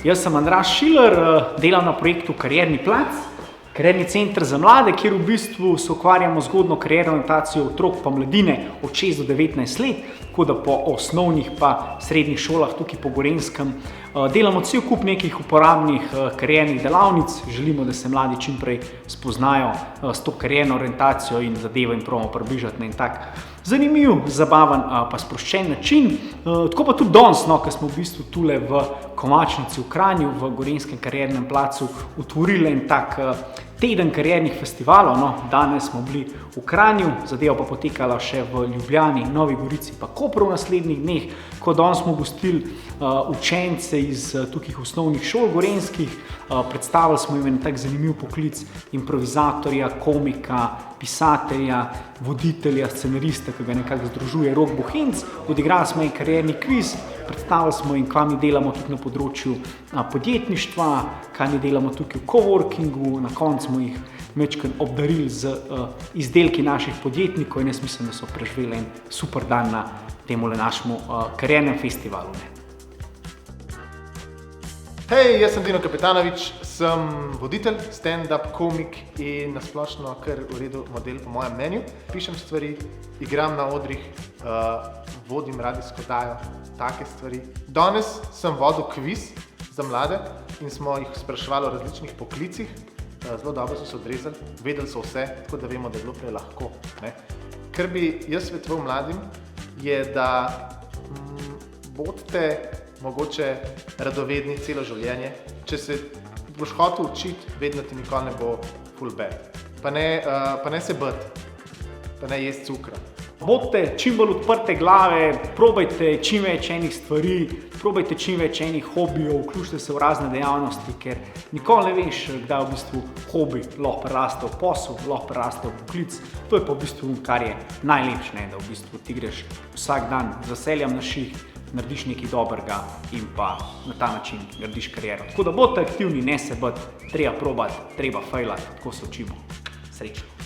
Jaz sem Andraž Šiler, delam na projektu Karierni plac, karierni center za mlade, kjer v bistvu se ukvarjamo z zgodnjo karierno orientacijo otrok pa mladine od 6 do 19 let, tako da po osnovnih pa srednjih šolah tukaj po Gorenjskem delamo cel kup nekih uporabnih kariernih delavnic. Želimo, da se mladi čim prej spoznajo s to karierno orientacijo in zadevo in probamo približati na en tak zanimiv, zabaven pa sproščen način. Tako pa tudi danes, ko smo v bistvu tule v Komačnici v Kranju, v Gorenjskem kariernem placu, otvorili en tak teden kariernih festivalov. Danes smo bili v Kranju, zadeva pa potekala še v Ljubljani, Novi Gorici pa Kopru v naslednjih dneh, ko danes smo gostili učence iz tukih osnovnih šol gorenjskih. Predstavili smo jim en tak zanimiv poklic improvizatorja, komika, pisatelja, voditelja, scenarista, ki ga nekako združuje Rok Bohinc. Odigrali smo en karierni kviz, predstavili smo jim, kaj mi delamo tudi na področju podjetništva, kaj mi delamo tukaj v coworkingu, na koncu smo jih majčkeno obdarili z izdelki naših podjetnikov in jaz mislim, da so preživeli en super dan na temule našemu kariernem festivalu. Hej, jaz sem Dino Kapetanovič, sem voditelj, stand-up komik in nasplošno kar v redu model po mojem mnenju. Pišem stvari, igram na odrih, vodim radijsko oddajo, take stvari. Danes sem vodil kviz za mlade in smo jih spraševali o različnih poklicih. Zelo dobro so se odrezali, vedeli so vse, tako da vemo, da je bilo prej lahko. Kar bi jaz svetoval mladim, je, da bodite mogoče radovedni celo življenje. Če se boš hotel učiti, vedno ti nikoli ne bo ful bad. Pa ne se bati, pa ne jesti cukra. Bodite čim bolj odprte glave, probajte čim več enih stvari, probajte čim več enih hobijev, vključite se v razne dejavnosti, ker nikoli ne veš, kdaj v bistvu hobi lahko preraste v posel, lahko preraste v poklic. To je pa v bistvu, kar je najlepše, da v bistvu ti greš vsak dan z veseljem na šiht, narediš nekaj dobrega in pa na ta način narediš kariero. Tako da bodite aktivni, ne se bati, treba probati, treba fejlati, tako se učimo. Srečno!